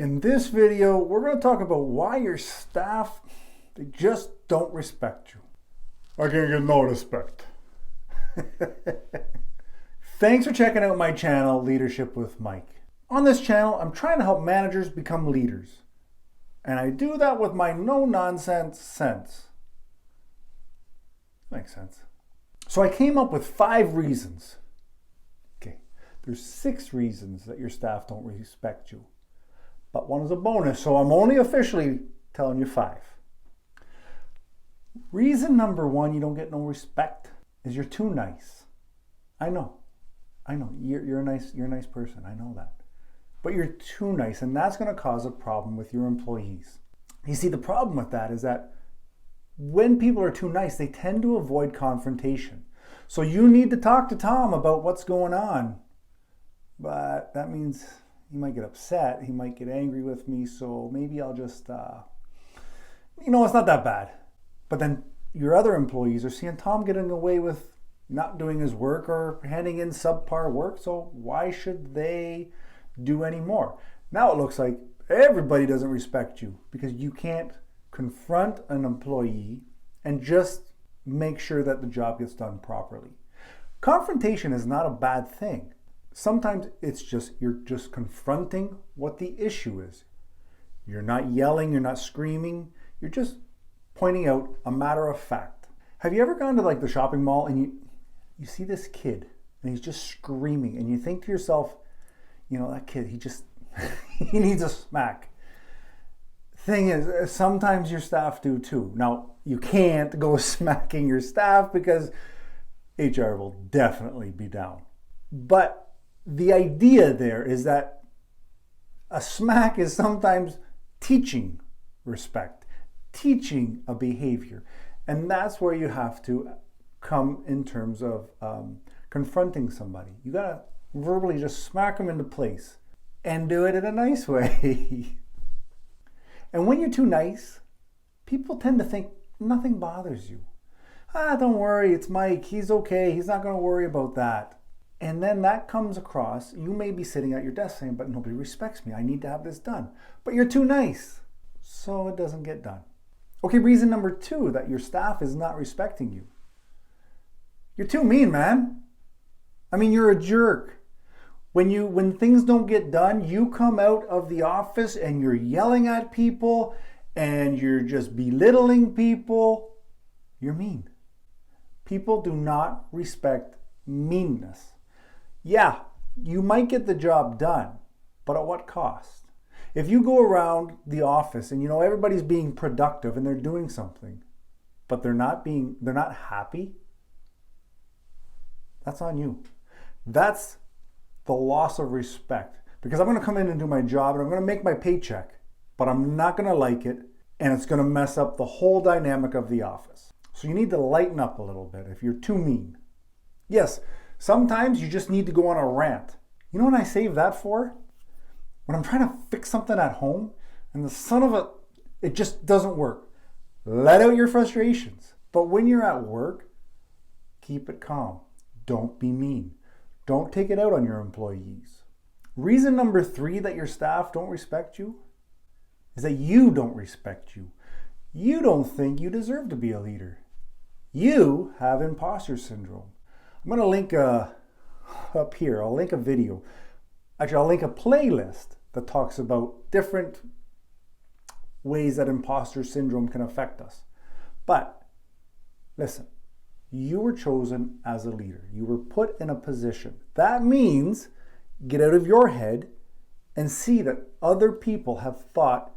In this video, we're going to talk about why your staff, they just don't respect you. I can't get no respect. Thanks for checking out my channel, Leadership with Mike. On this channel, I'm trying to help managers become leaders. And I do that with my no-nonsense sense. Makes sense. So I came up with 5 reasons. Okay, there's 6 reasons that your staff don't respect you. But one is a bonus, so I'm only officially telling you 5. Reason number 1 you don't get no respect is you're too nice. I know. You're a nice person. I know that. But you're too nice, and that's going to cause a problem with your employees. You see, the problem with that is that when people are too nice, they tend to avoid confrontation. So you need to talk to Tom about what's going on. But that means he might get upset. He might get angry with me. So maybe I'll just, it's not that bad. But then your other employees are seeing Tom getting away with not doing his work or handing in subpar work. So why should they do any more? Now it looks like everybody doesn't respect you because you can't confront an employee and just make sure that the job gets done properly. Confrontation is not a bad thing. Sometimes you're just confronting what the issue is. You're not yelling, you're not screaming, you're just pointing out a matter of fact. Have you ever gone to the shopping mall and you see this kid and he's just screaming and you think to yourself, that kid, he needs a smack. Thing is, sometimes your staff do too. Now, you can't go smacking your staff because HR will definitely be down. But the idea there is that a smack is sometimes teaching respect, teaching a behavior. And that's where you have to come in terms of confronting somebody. You gotta verbally just smack them into place and do it in a nice way. And when you're too nice, people tend to think nothing bothers you. Don't worry, it's Mike. He's okay. He's not going to worry about that. And then that comes across. You may be sitting at your desk saying, but nobody respects me. I need to have this done. But you're too nice, so it doesn't get done. Okay, reason number 2 that your staff is not respecting you. You're too mean, man. You're a jerk. When things don't get done, you come out of the office and you're yelling at people and you're just belittling people. You're mean. People do not respect meanness. Yeah, you might get the job done, but at what cost? If you go around the office and everybody's being productive and they're doing something, but they're not happy, that's on you. That's the loss of respect, because I'm going to come in and do my job and I'm going to make my paycheck, but I'm not going to like it, and it's going to mess up the whole dynamic of the office. So you need to lighten up a little bit if you're too mean. Yes, sometimes you just need to go on a rant. You know what I save that for? When I'm trying to fix something at home and the son of it just doesn't work. Let out your frustrations. But when you're at work, keep it calm. Don't be mean. Don't take it out on your employees. Reason number 3 that your staff don't respect you is that you don't respect you. You don't think you deserve to be a leader. You have imposter syndrome. I'm going to link up here. I'll link a video. Actually, I'll link a playlist that talks about different ways that imposter syndrome can affect us. But listen. You were chosen as a leader. You were put in a position. That means get out of your head and see that other people have thought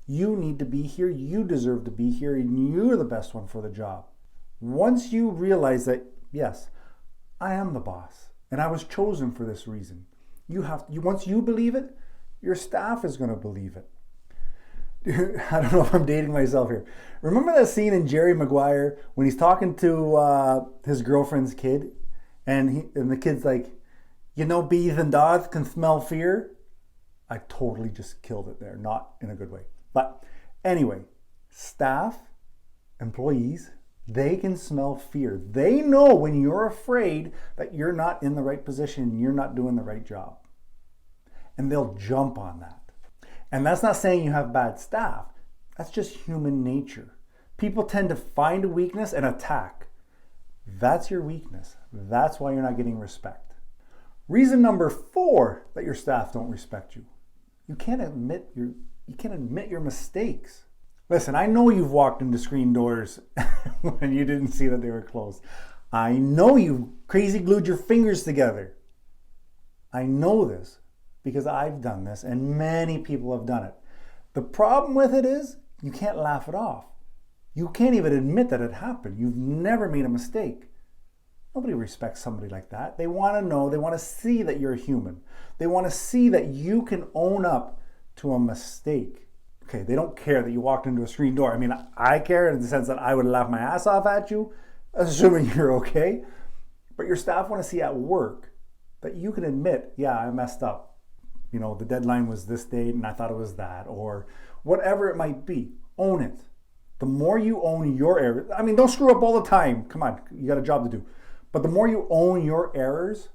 you need to be here, you deserve to be here, and you're the best one for the job. Once you realize that, yes, I am the boss and I was chosen for this reason, once you believe it, your staff is going to believe it. I don't know if I'm dating myself here. Remember that scene in Jerry Maguire when he's talking to his girlfriend's kid, and the kid's like, bees and dogs can smell fear? I totally just killed it there, not in a good way. But anyway, staff, employees, they can smell fear. They know when you're afraid that you're not in the right position, you're not doing the right job. And they'll jump on that. And that's not saying you have bad staff. That's just human nature. People tend to find a weakness and attack. That's your weakness. That's why you're not getting respect. Reason number 4 that your staff don't respect you. You can't admit your mistakes. Listen, I know you've walked into screen doors when you didn't see that they were closed. I know you crazy glued your fingers together. I know this because I've done this and many people have done it. The problem with it is you can't laugh it off. You can't even admit that it happened. You've never made a mistake. Nobody respects somebody like that. They want to know, they want to see that you're human. They want to see that you can own up to a mistake. Okay, they don't care that you walked into a screen door. I mean, I care in the sense that I would laugh my ass off at you, assuming you're okay. But your staff want to see at work that you can admit, yeah, I messed up. You know, the deadline was this date and I thought it was that, or whatever it might be. Own it. The more you own your errors, I mean, don't screw up all the time. Come on, you got a job to do. But the more you own your errors,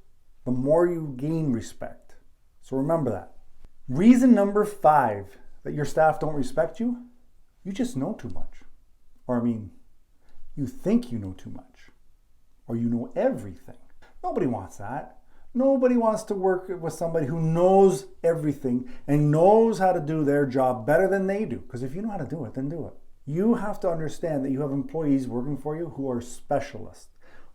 the more you gain respect. So remember that. Reason number 5 that your staff don't respect you, you just know too much. Or I mean, you think you know too much. Or you know everything. Nobody wants that. Nobody wants to work with somebody who knows everything and knows how to do their job better than they do. Because if you know how to do it, then do it. You have to understand that you have employees working for you who are specialists.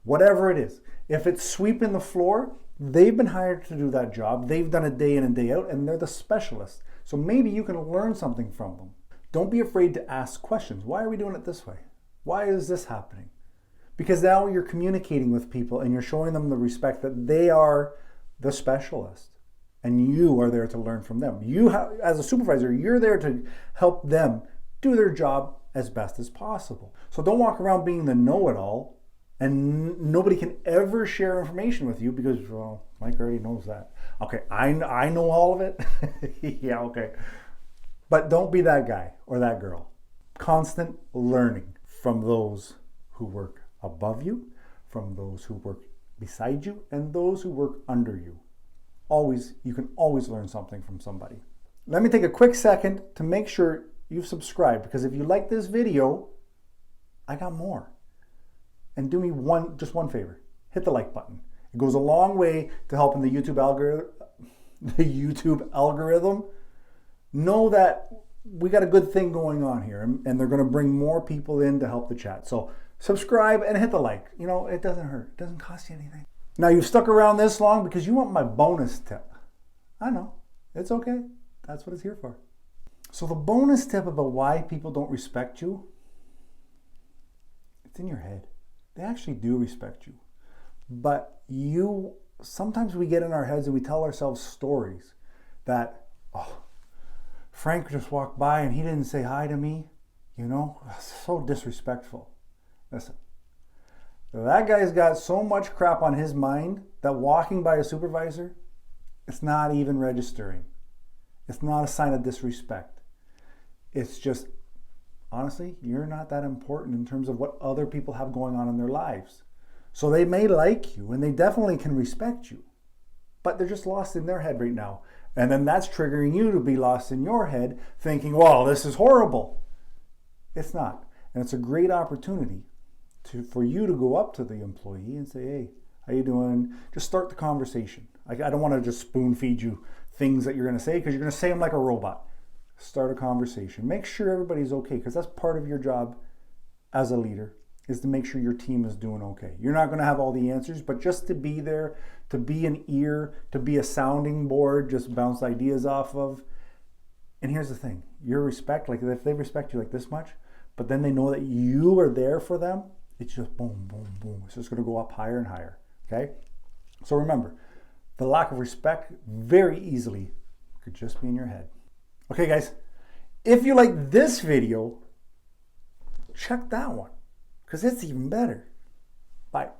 Whatever it is. If it's sweeping the floor, they've been hired to do that job. They've done it day in and day out, and they're the specialists. So maybe you can learn something from them. Don't be afraid to ask questions. Why are we doing it this way? Why is this happening? Because now you're communicating with people and you're showing them the respect that they are the specialist. And you are there to learn from them. You have, as a supervisor, you're there to help them do their job as best as possible. So don't walk around being the know-it-all and nobody can ever share information with you because, well, Mike already knows that. Okay, I know all of it. Yeah, okay. But don't be that guy or that girl. Constant learning from those who work above you, from those who work beside you, and those who work under you. You can always learn something from somebody. Let me take a quick second to make sure you've subscribed, because if you like this video, I got more. And do me just one favor. Hit the like button. It goes a long way to helping the YouTube algorithm know that we got a good thing going on here, and they're going to bring more people in to help the chat. So subscribe and hit the like. You know, it doesn't hurt. It doesn't cost you anything. Now, you've stuck around this long because you want my bonus tip. I know. It's okay. That's what it's here for. So the bonus tip about why people don't respect you, it's in your head. They actually do respect you. But sometimes we get in our heads and we tell ourselves stories that, oh, Frank just walked by and he didn't say hi to me. You know, so disrespectful. Listen, that guy's got so much crap on his mind that walking by a supervisor, it's not even registering. It's not a sign of disrespect. It's just, honestly, you're not that important in terms of what other people have going on in their lives. So they may like you and they definitely can respect you, but they're just lost in their head right now. And then that's triggering you to be lost in your head thinking, well, this is horrible. It's not. And it's a great opportunity for you to go up to the employee and say, hey, how you doing? Just start the conversation. I don't want to just spoon feed you things that you're going to say because you're going to say them like a robot. Start a conversation. Make sure everybody's okay, because that's part of your job as a leader, is to make sure your team is doing okay. You're not going to have all the answers, but just to be there, to be an ear, to be a sounding board, just bounce ideas off of. And here's the thing, your respect, like if they respect you like this much, but then they know that you are there for them, it's just boom, boom, boom. It's just going to go up higher and higher, okay? So remember, the lack of respect very easily could just be in your head. Okay, guys, if you like this video, check that one, because it's even better. Bye.